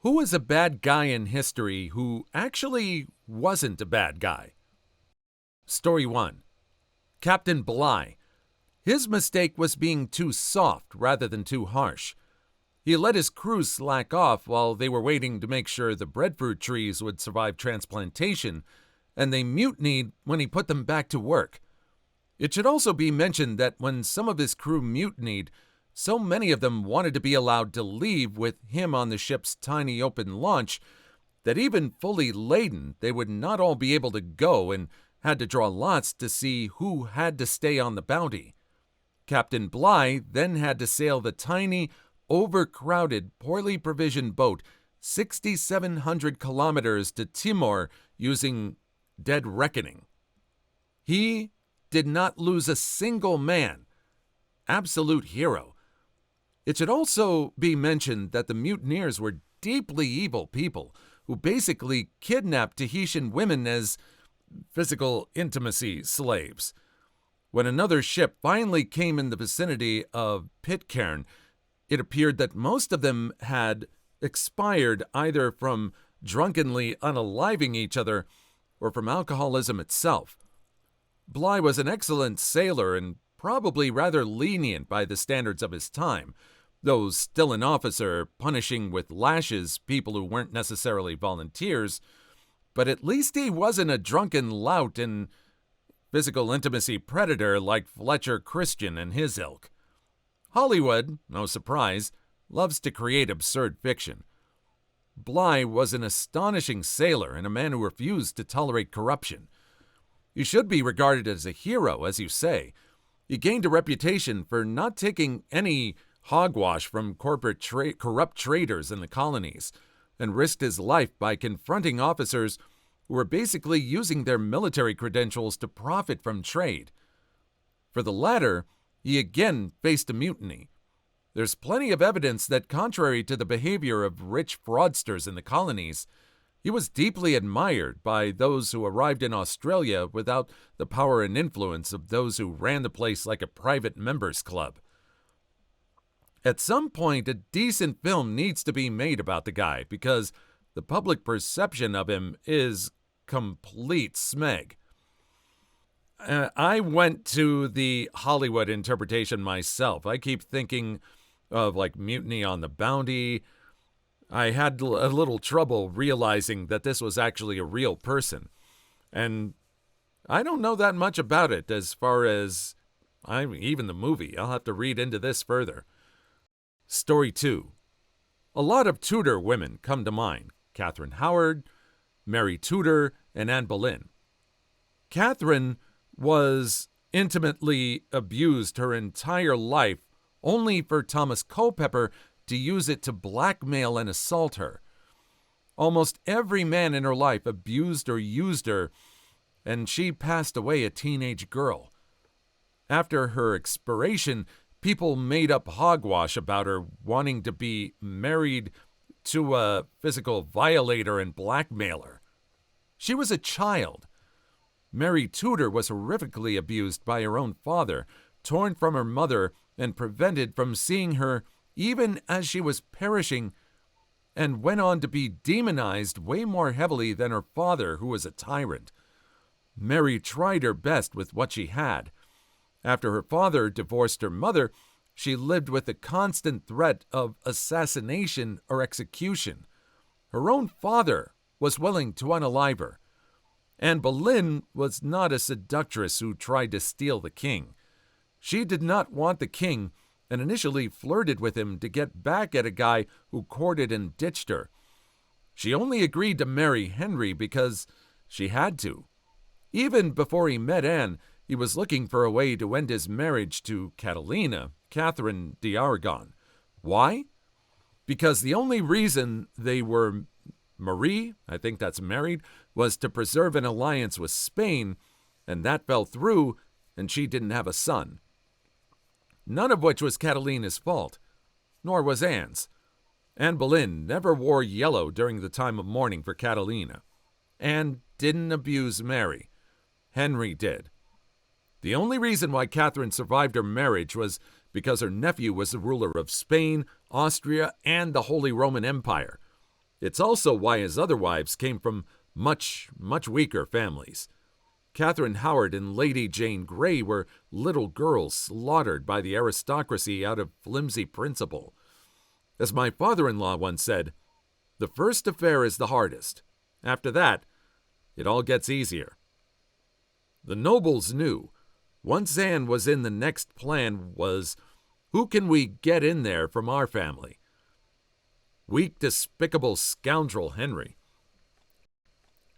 Who is a bad guy in history who actually wasn't a bad guy? Story 1. Captain Bligh. His mistake was being too soft rather than too harsh. He let his crew slack off while they were waiting to make sure the breadfruit trees would survive transplantation, and they mutinied when he put them back to work. It should also be mentioned that when some of his crew mutinied, so many of them wanted to be allowed to leave with him on the ship's tiny open launch that even fully laden, they would not all be able to go and had to draw lots to see who had to stay on the Bounty. Captain Bligh then had to sail the tiny, overcrowded, poorly provisioned boat 6,700 kilometers to Timor using dead reckoning. He did not lose a single man. Absolute hero. It should also be mentioned that the mutineers were deeply evil people who basically kidnapped Tahitian women as physical intimacy slaves. When another ship finally came in the vicinity of Pitcairn, it appeared that most of them had expired either from drunkenly unaliving each other or from alcoholism itself. Bligh was an excellent sailor and probably rather lenient by the standards of his time, though still an officer punishing with lashes people who weren't necessarily volunteers, but at least he wasn't a drunken lout and physical intimacy predator like Fletcher Christian and his ilk. Hollywood, no surprise, loves to create absurd fiction. Bligh was an astonishing sailor and a man who refused to tolerate corruption. He should be regarded as a hero, as you say. He gained a reputation for not taking any hogwash from corporate corrupt traders in the colonies, and risked his life by confronting officers who were basically using their military credentials to profit from trade. For the latter, he again faced a mutiny. There's plenty of evidence that, contrary to the behavior of rich fraudsters in the colonies, he was deeply admired by those who arrived in Australia without the power and influence of those who ran the place like a private members' club. At some point, a decent film needs to be made about the guy because the public perception of him is complete smeg. I went to the Hollywood interpretation myself. I keep thinking of like Mutiny on the Bounty. I had a little trouble realizing that this was actually a real person. And I don't know that much about it as far as even the movie. I'll have to read into this further. Story 2. A lot of Tudor women come to mind. Catherine Howard, Mary Tudor, and Anne Boleyn. Catherine was intimately abused her entire life only for Thomas Culpeper to use it to blackmail and assault her. Almost every man in her life abused or used her, and she passed away a teenage girl. After her expiration, people made up hogwash about her wanting to be married to a physical violator and blackmailer. She was a child. Mary Tudor was horrifically abused by her own father, torn from her mother, and prevented from seeing her even as she was perishing, and went on to be demonized way more heavily than her father, who was a tyrant. Mary tried her best with what she had. After her father divorced her mother, she lived with the constant threat of assassination or execution. Her own father was willing to unalive her. Anne Boleyn was not a seductress who tried to steal the king. She did not want the king and initially flirted with him to get back at a guy who courted and ditched her. She only agreed to marry Henry because she had to. Even before he met Anne, he was looking for a way to end his marriage to Catalina, Catherine d'Aragon. Why? Because the only reason they were Marie, I think that's married, was to preserve an alliance with Spain, and that fell through, and she didn't have a son. None of which was Catalina's fault, nor was Anne's. Anne Boleyn never wore yellow during the time of mourning for Catalina. Anne didn't abuse Mary. Henry did. The only reason why Catherine survived her marriage was because her nephew was the ruler of Spain, Austria, and the Holy Roman Empire. It's also why his other wives came from much weaker families. Catherine Howard and Lady Jane Grey were little girls slaughtered by the aristocracy out of flimsy principle. As my father-in-law once said, the first affair is the hardest. After that, it all gets easier. The nobles knew. Once Anne was in, the next plan was, who can we get in there from our family? Weak, despicable scoundrel Henry.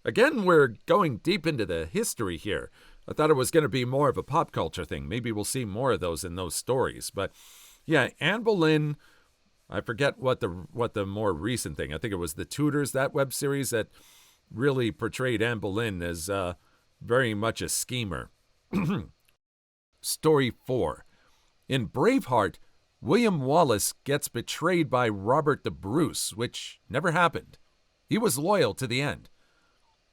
Again, we're going deep into the history here. I thought it was going to be more of a pop culture thing. Maybe we'll see more of those in those stories. But yeah, Anne Boleyn, I forget what the more recent thing. I think it was the Tudors, that web series that really portrayed Anne Boleyn as very much a schemer. Story 4. In Braveheart, William Wallace gets betrayed by Robert the Bruce, which never happened. He was loyal to the end.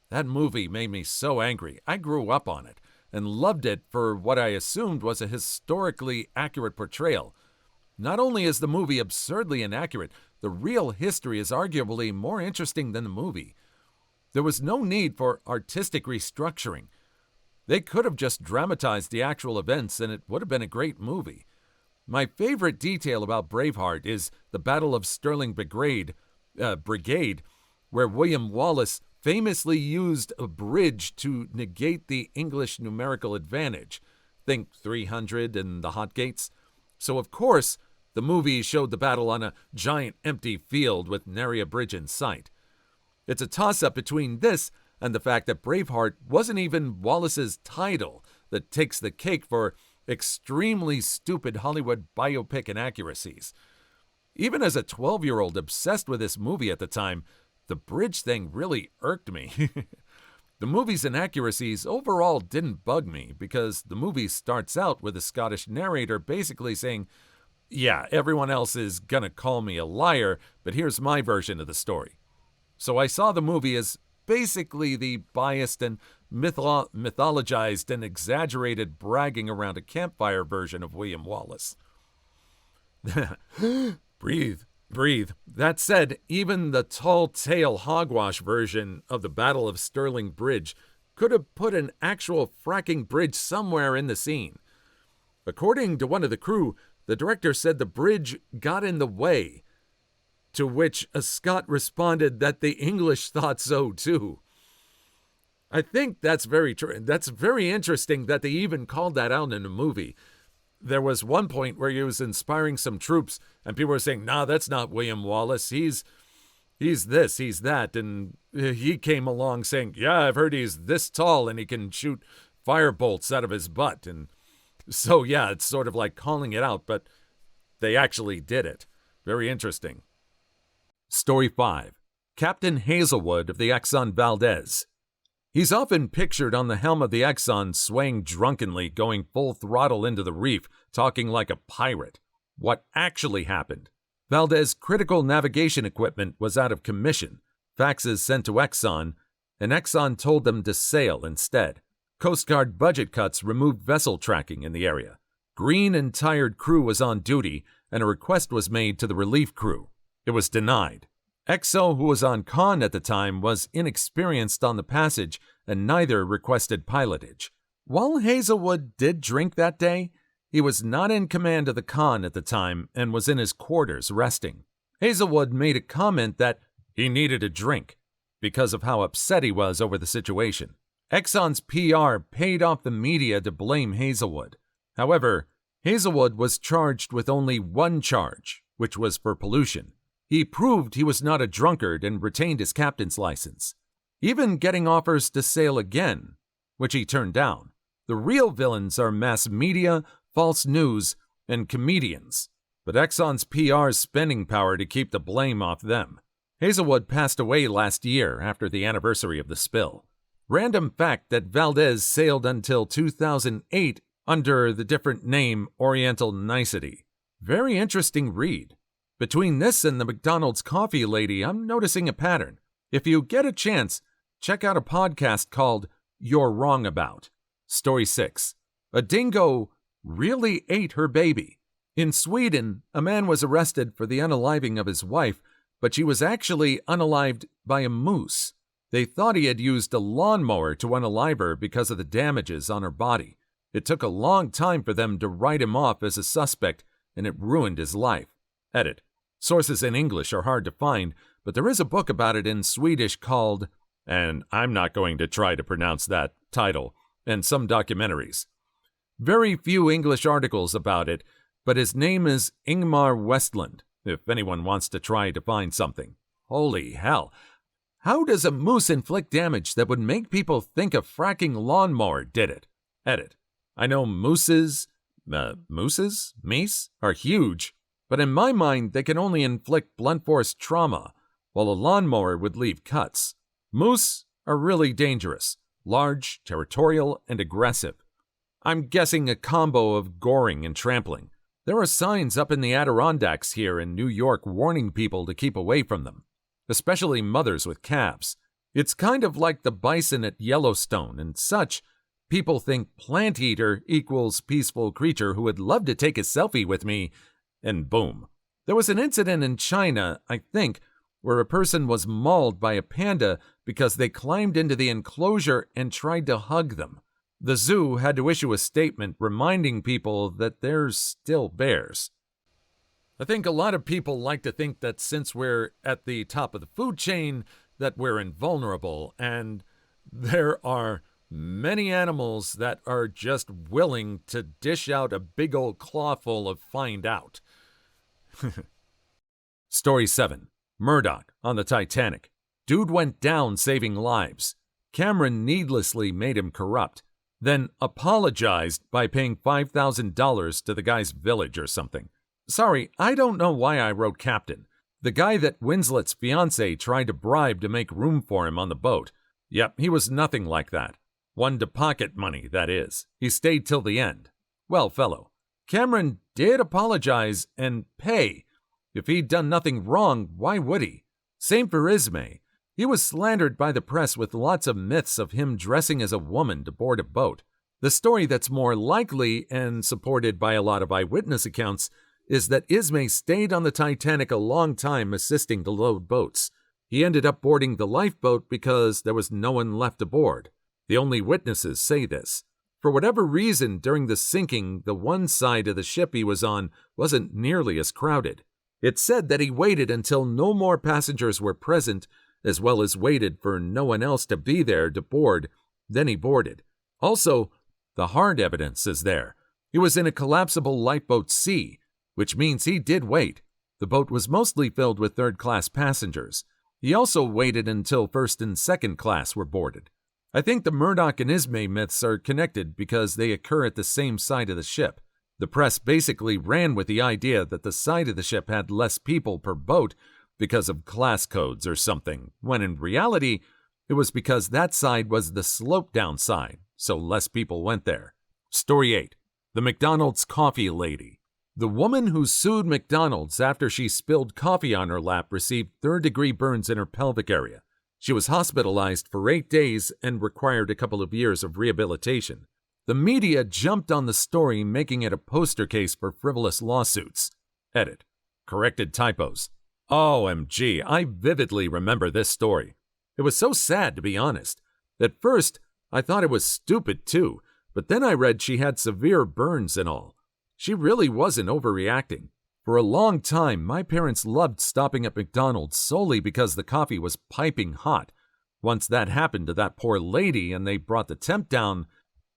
That movie made me so angry. I grew up on it and loved it for what I assumed was a historically accurate portrayal. Not only is the movie absurdly inaccurate, the real history is arguably more interesting than the movie. There was no need for artistic restructuring. They could have just dramatized the actual events and it would have been a great movie. My favorite detail about Braveheart is the Battle of Stirling Brigade, where William Wallace famously used a bridge to negate the English numerical advantage. Think 300 and the Hot Gates. So, of course, the movie showed the battle on a giant empty field with nary a bridge in sight. It's a toss-up between this and the fact that Braveheart wasn't even Wallace's title that takes the cake for extremely stupid Hollywood biopic inaccuracies. Even as a 12-year-old obsessed with this movie at the time, the bridge thing really irked me. The movie's inaccuracies overall didn't bug me because the movie starts out with a Scottish narrator basically saying, yeah, everyone else is gonna call me a liar, but here's my version of the story. So I saw the movie as basically the biased and mythologized and exaggerated bragging around a campfire version of William Wallace. Breathe. That said, even the tall tale hogwash version of the Battle of Stirling Bridge could have put an actual fracking bridge somewhere in the scene. According to one of the crew, the director said the bridge got in the way, to which a Scot responded that the English thought so too. I think that's very true. That's very interesting that they even called that out in a movie. There was one point where he was inspiring some troops, and people were saying, nah, that's not William Wallace. He's this, he's that. And he came along saying, yeah, I've heard he's this tall and he can shoot fire bolts out of his butt. And so, yeah, it's sort of like calling it out, but they actually did it. Very interesting. Story 5. Captain Hazelwood of the Exxon Valdez. He's often pictured on the helm of the Exxon swaying drunkenly, going full throttle into the reef, talking like a pirate. What actually happened? Valdez's critical navigation equipment was out of commission, faxes sent to Exxon, and Exxon told them to sail instead. Coast Guard budget cuts removed vessel tracking in the area. Green and tired crew was on duty, and a request was made to the relief crew. It was denied. XO, who was on con at the time, was inexperienced on the passage, and neither requested pilotage. While Hazelwood did drink that day, he was not in command of the con at the time and was in his quarters resting. Hazelwood made a comment that he needed a drink because of how upset he was over the situation. Exxon's PR paid off the media to blame Hazelwood. However, Hazelwood was charged with only one charge, which was for pollution. He proved he was not a drunkard and retained his captain's license, even getting offers to sail again, which he turned down. The real villains are mass media, false news, and comedians, but Exxon's PR's spending power to keep the blame off them. Hazelwood passed away last year after the anniversary of the spill. Random fact that Valdez sailed until 2008 under the different name Oriental Nicety. Very interesting read. Between this and the McDonald's coffee lady, I'm noticing a pattern. If you get a chance, check out a podcast called You're Wrong About. Story 6. A dingo really ate her baby. In Sweden, a man was arrested for the unaliving of his wife, but she was actually unalived by a moose. They thought he had used a lawnmower to unalive her because of the damages on her body. It took a long time for them to write him off as a suspect, and it ruined his life. Edit. Sources in English are hard to find, but there is a book about it in Swedish called, and I'm not going to try to pronounce that title, and some documentaries. Very few English articles about it, but his name is Ingmar Westland, if anyone wants to try to find something. Holy hell! How does a moose inflict damage that would make people think a fracking lawnmower did it? Edit. I know meese, are huge, but in my mind they can only inflict blunt force trauma, while a lawnmower would leave cuts. Moose are really dangerous, large, territorial, and aggressive. I'm guessing a combo of goring and trampling. There are signs up in the Adirondacks here in New York warning people to keep away from them, especially mothers with calves. It's kind of like the bison at Yellowstone and such. People think plant eater equals peaceful creature who would love to take a selfie with me, and boom. There was an incident in China, I think, where a person was mauled by a panda because they climbed into the enclosure and tried to hug them. The zoo had to issue a statement reminding people that there's still bears. I think a lot of people like to think that since we're at the top of the food chain, that we're invulnerable, and there are many animals that are just willing to dish out a big old clawful of find out. Story 7. Murdoch on the Titanic. Dude went down saving lives. Cameron needlessly made him corrupt, then apologized by paying $5,000 to the guy's village or something. Sorry, I don't know why I wrote Captain. The guy that Winslet's fiancée tried to bribe to make room for him on the boat. Yep, he was nothing like that. One to pocket money, that is. He stayed till the end. Well, fellow, Cameron did apologize and pay. If he'd done nothing wrong, why would he? Same for Ismay. He was slandered by the press with lots of myths of him dressing as a woman to board a boat. The story that's more likely and supported by a lot of eyewitness accounts is that Ismay stayed on the Titanic a long time assisting to load boats. He ended up boarding the lifeboat because there was no one left aboard. The only witnesses say this. For whatever reason, during the sinking, the one side of the ship he was on wasn't nearly as crowded. It's said that he waited until no more passengers were present, as well as waited for no one else to be there to board, then he boarded. Also, the hard evidence is there. He was in a collapsible lifeboat C, which means he did wait. The boat was mostly filled with third-class passengers. He also waited until first and second class were boarded. I think the Murdoch and Ismay myths are connected because they occur at the same side of the ship. The press basically ran with the idea that the side of the ship had less people per boat because of class codes or something, when in reality, it was because that side was the slope-down side, so less people went there. Story 8. The McDonald's Coffee Lady. The woman who sued McDonald's after she spilled coffee on her lap received third-degree burns in her pelvic area. She was hospitalized for 8 days and required a couple of years of rehabilitation. The media jumped on the story, making it a poster case for frivolous lawsuits. Edit. Corrected typos. OMG, I vividly remember this story. It was so sad, to be honest. At first, I thought it was stupid too, but then I read she had severe burns and all. She really wasn't overreacting. For a long time, my parents loved stopping at McDonald's solely because the coffee was piping hot. Once that happened to that poor lady and they brought the temp down,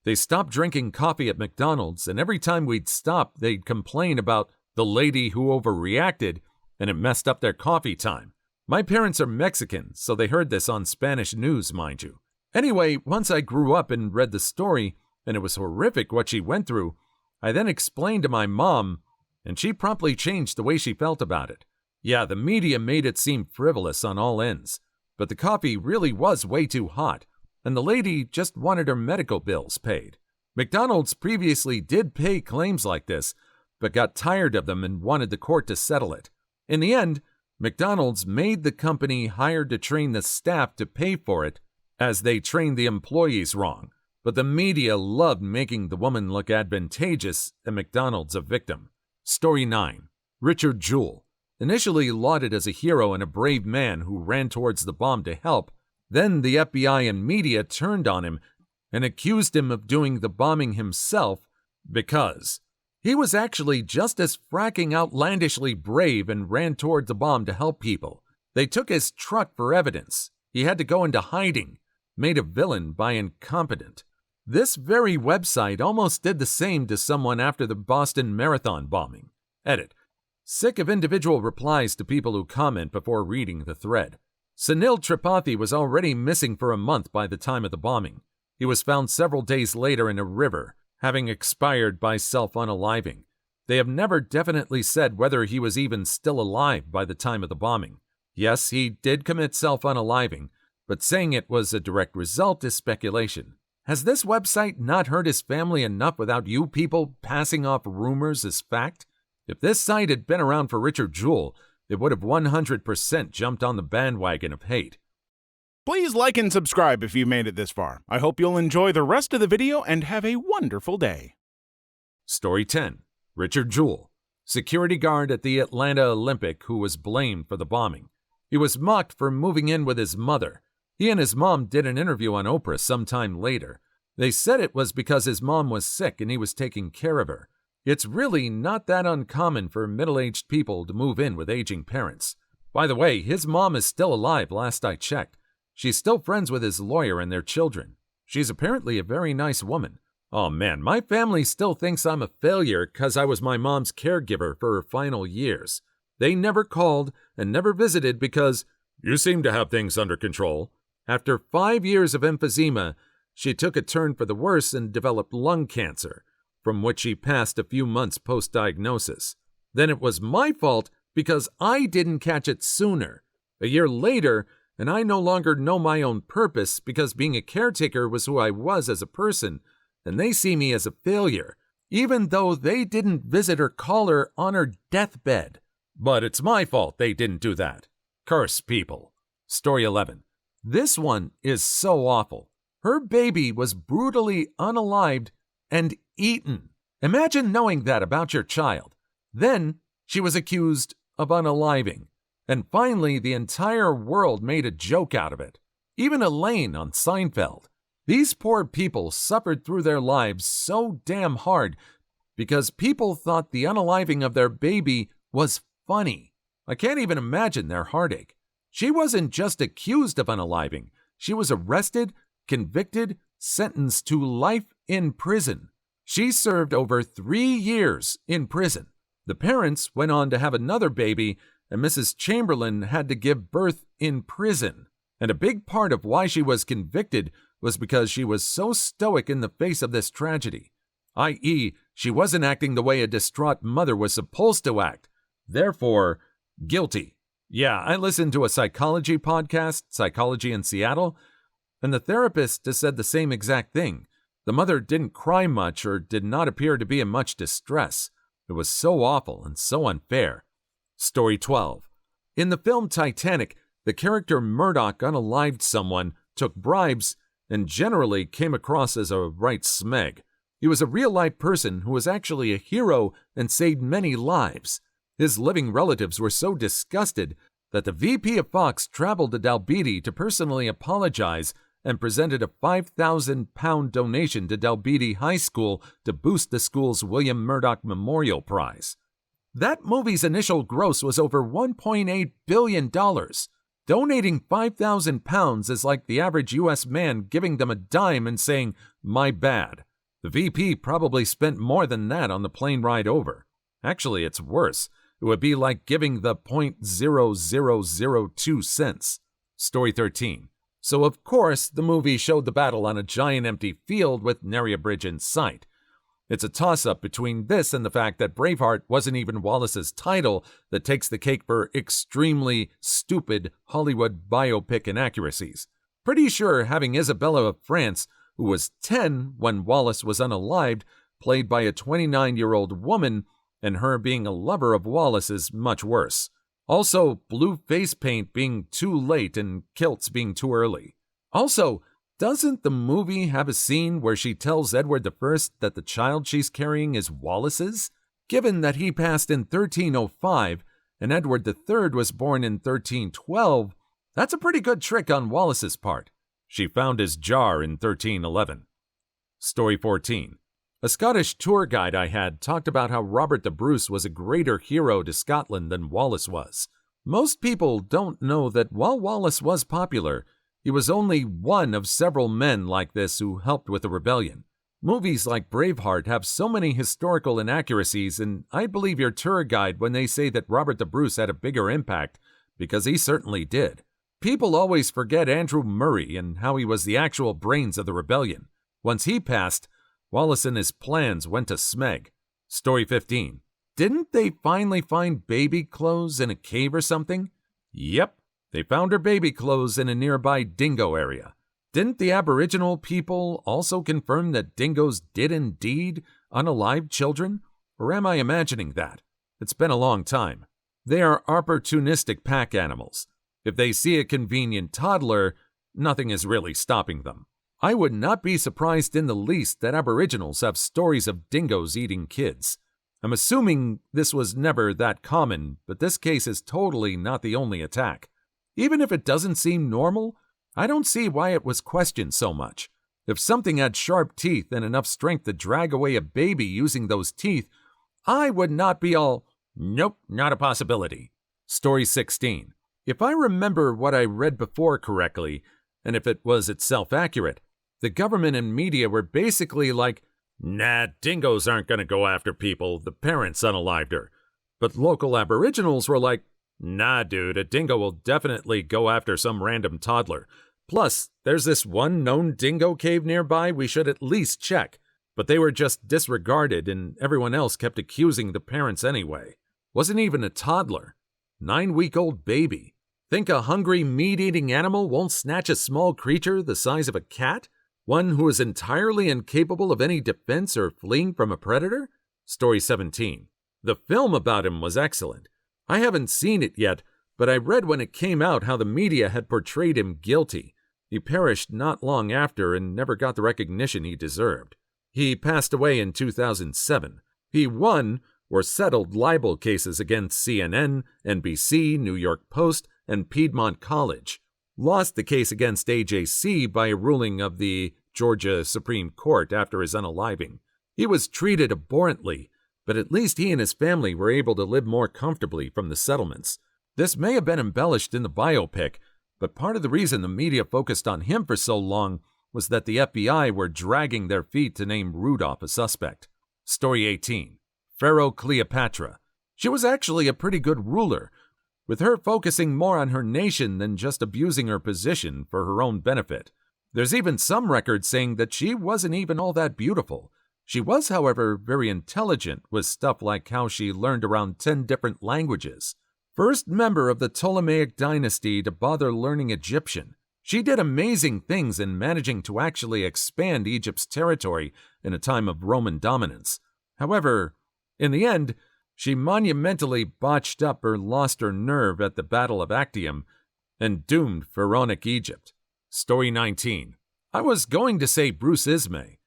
they stopped drinking coffee at McDonald's, and every time we'd stop, they'd complain about the lady who overreacted, and it messed up their coffee time. My parents are Mexican, so they heard this on Spanish news, mind you. Anyway, once I grew up and read the story, and it was horrific what she went through, I then explained to my mom, and she promptly changed the way she felt about it. Yeah, the media made it seem frivolous on all ends, but the coffee really was way too hot, and the lady just wanted her medical bills paid. McDonald's previously did pay claims like this, but got tired of them and wanted the court to settle it. In the end, McDonald's made the company hired to train the staff to pay for it, as they trained the employees wrong. But the media loved making the woman look advantageous and McDonald's a victim. Story 9. Richard Jewell. initially lauded as a hero and a brave man who ran towards the bomb to help. Then the FBI and media turned on him and accused him of doing the bombing himself because he was actually just as fracking outlandishly brave and ran toward the bomb to help people. They took his truck for evidence. He had to go into hiding, made a villain by incompetent. This very website almost did the same to someone after the Boston Marathon bombing. Edit. Sick of individual replies to people who comment before reading the thread. Sunil Tripathi was already missing for a month by the time of the bombing. He was found several days later in a river, having expired by self-unaliving. They have never definitely said whether he was even still alive by the time of the bombing. Yes, he did commit self-unaliving, but saying it was a direct result is speculation. Has this website not hurt his family enough without you people passing off rumors as fact? If this site had been around for Richard Jewell, it would have 100% jumped on the bandwagon of hate. Please like and subscribe if you made it this far. I hope you'll enjoy the rest of the video and have a wonderful day. Story 10. Richard Jewell, security guard at the Atlanta Olympic who was blamed for the bombing. He was mocked for moving in with his mother. He and his mom did an interview on Oprah sometime later. They said it was because his mom was sick and he was taking care of her. It's really not that uncommon for middle-aged people to move in with aging parents. By the way, his mom is still alive last I checked. She's still friends with his lawyer and their children. She's apparently a very nice woman. Oh man, my family still thinks I'm a failure because I was my mom's caregiver for her final years. They never called and never visited because you seem to have things under control. After 5 years of emphysema, she took a turn for the worse and developed lung cancer, from which she passed a few months post-diagnosis. Then it was my fault because I didn't catch it sooner. A year later, and I no longer know my own purpose because being a caretaker was who I was as a person, and they see me as a failure, even though they didn't visit or call her on her deathbed. But it's my fault they didn't do that. Curse people. Story 11. This one is so awful. Her baby was brutally unalived and eaten. Imagine knowing that about your child. Then she was accused of unaliving. And finally, the entire world made a joke out of it. Even Elaine on Seinfeld. These poor people suffered through their lives so damn hard because people thought the unaliving of their baby was funny. I can't even imagine their heartache. She wasn't just accused of unaliving. She was arrested, convicted, sentenced to life in prison. She served over 3 years in prison. The parents went on to have another baby, and Mrs. Chamberlain had to give birth in prison. And a big part of why she was convicted was because she was so stoic in the face of this tragedy, i.e., she wasn't acting the way a distraught mother was supposed to act. Therefore, guilty. Yeah, I listened to a psychology podcast, Psychology in Seattle, and the therapist has said the same exact thing. The mother didn't cry much or did not appear to be in much distress. It was so awful and so unfair. Story 12. In the film Titanic, the character Murdoch unalived someone, took bribes, and generally came across as a right smeg. He was a real-life person who was actually a hero and saved many lives. His living relatives were so disgusted that the VP of Fox traveled to Dalbeattie to personally apologize and presented a £5,000 donation to Dalbeattie High School to boost the school's William Murdoch Memorial Prize. That movie's initial gross was over $1.8 billion. Donating £5,000 is like the average U.S. man giving them a dime and saying, "My bad." The VP probably spent more than that on the plane ride over. Actually, it's worse. It would be like giving the 0.0002 cents. Story 13. So, of course, the movie showed the battle on a giant empty field with nary a bridge in sight. It's a toss-up between this and the fact that Braveheart wasn't even Wallace's title that takes the cake for extremely stupid Hollywood biopic inaccuracies. Pretty sure having Isabella of France, who was 10 when Wallace was unalived, played by a 29-year-old woman, and her being a lover of Wallace is much worse. Also, blue face paint being too late and kilts being too early. Also, doesn't the movie have a scene where she tells Edward I that the child she's carrying is Wallace's? Given that he passed in 1305, and Edward III was born in 1312, that's a pretty good trick on Wallis's part. She found his jar in 1311. Story 14. A Scottish tour guide I had talked about how Robert the Bruce was a greater hero to Scotland than Wallis was. Most people don't know that while Wallis was popular, he was only one of several men like this who helped with the rebellion. Movies like Braveheart have so many historical inaccuracies, and I believe your tour guide when they say that Robert the Bruce had a bigger impact, because he certainly did. People always forget Andrew Murray and how he was the actual brains of the rebellion. Once he passed, Wallis and his plans went to Smeg. Story 15. Didn't they finally find baby clothes in a cave or something? Yep, they found her baby clothes in a nearby dingo area. Didn't the Aboriginal people also confirm that dingoes did indeed unalive children? Or am I imagining that? It's been a long time. They are opportunistic pack animals. If they see a convenient toddler, nothing is really stopping them. I would not be surprised in the least that Aboriginals have stories of dingoes eating kids. I'm assuming this was never that common, but this case is totally not the only attack. Even if it doesn't seem normal, I don't see why it was questioned so much. If something had sharp teeth and enough strength to drag away a baby using those teeth, I would not be all, nope, not a possibility. Story 16. If I remember what I read before correctly, and if it was itself accurate, the government and media were basically like, nah, dingoes aren't going to go after people, the parents unalived her. But local Aboriginals were like, nah, dude, a dingo will definitely go after some random toddler. Plus, there's this one known dingo cave nearby we should at least check. But they were just disregarded and everyone else kept accusing the parents anyway. Wasn't even a toddler. 9-week-old baby. Think a hungry, meat-eating animal won't snatch a small creature the size of a cat? One who is entirely incapable of any defense or fleeing from a predator? Story 17. The film about him was excellent. I haven't seen it yet, but I read when it came out how the media had portrayed him guilty. He perished not long after and never got the recognition he deserved. He passed away in 2007. He won or settled libel cases against CNN, NBC, New York Post, and Piedmont College. Lost the case against AJC by a ruling of the Georgia Supreme Court after his unaliving. He was treated abhorrently, but at least he and his family were able to live more comfortably from the settlements. This may have been embellished in the biopic, but part of the reason the media focused on him for so long was that the FBI were dragging their feet to name Rudolph a suspect. Story 18. Pharaoh Cleopatra. She was actually a pretty good ruler, with her focusing more on her nation than just abusing her position for her own benefit. There's even some records saying that she wasn't even all that beautiful. She was, however, very intelligent with stuff like how she learned around 10 different languages. First member of the Ptolemaic dynasty to bother learning Egyptian. She did amazing things in managing to actually expand Egypt's territory in a time of Roman dominance. However, in the end, she monumentally botched up or lost her nerve at the Battle of Actium and doomed Pharaonic Egypt. Story 19. I was going to say Bruce Ismay.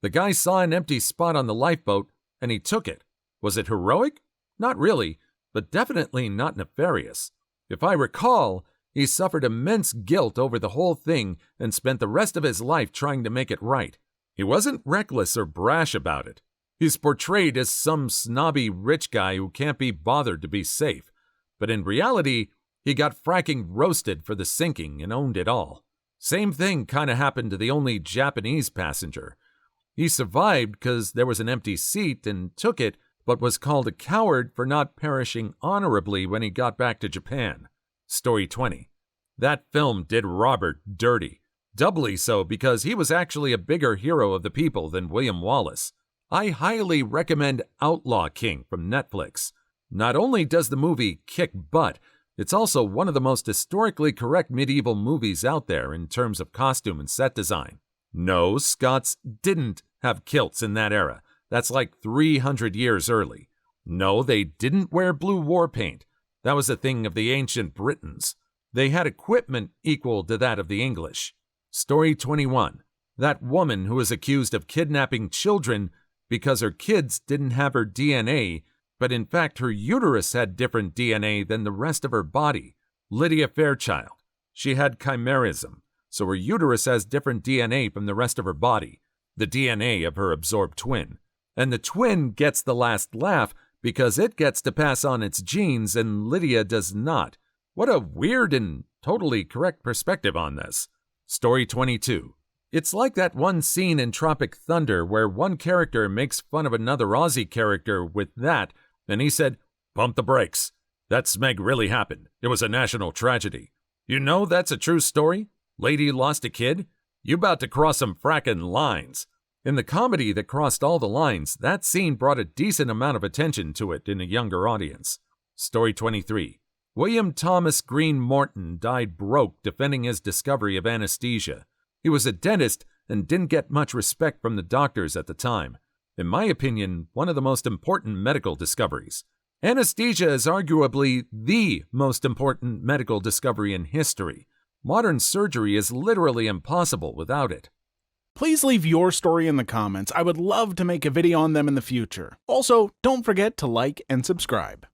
The guy saw an empty spot on the lifeboat and he took it. Was it heroic? Not really, but definitely not nefarious. If I recall, he suffered immense guilt over the whole thing and spent the rest of his life trying to make it right. He wasn't reckless or brash about it. He's portrayed as some snobby rich guy who can't be bothered to be safe. But in reality, he got fracking roasted for the sinking and owned it all. Same thing kind of happened to the only Japanese passenger. He survived because there was an empty seat and took it, but was called a coward for not perishing honorably when he got back to Japan. Story 20. That film did Robert dirty. Doubly so because he was actually a bigger hero of the people than William Wallace. I highly recommend Outlaw King from Netflix. Not only does the movie kick butt, it's also one of the most historically correct medieval movies out there in terms of costume and set design. No, Scots didn't have kilts in that era. That's like 300 years early. No, they didn't wear blue war paint. That was a thing of the ancient Britons. They had equipment equal to that of the English. Story 21. That woman who was accused of kidnapping children because her kids didn't have her DNA, but in fact her uterus had different DNA than the rest of her body. Lydia Fairchild. She had chimerism, so her uterus has different DNA from the rest of her body, the DNA of her absorbed twin. And the twin gets the last laugh because it gets to pass on its genes and Lydia does not. What a weird and totally correct perspective on this. Story 22. It's like that one scene in Tropic Thunder where one character makes fun of another Aussie character with that, and he said, "Pump the brakes. That smeg really happened. It was a national tragedy. You know that's a true story? Lady lost a kid? You about to cross some frackin' lines." In the comedy that crossed all the lines, that scene brought a decent amount of attention to it in a younger audience. Story 23. William Thomas Green Morton died broke defending his discovery of anesthesia. He was a dentist and didn't get much respect from the doctors at the time. In my opinion, one of the most important medical discoveries. Anesthesia is arguably the most important medical discovery in history. Modern surgery is literally impossible without it. Please leave your story in the comments. I would love to make a video on them in the future. Also, don't forget to like and subscribe.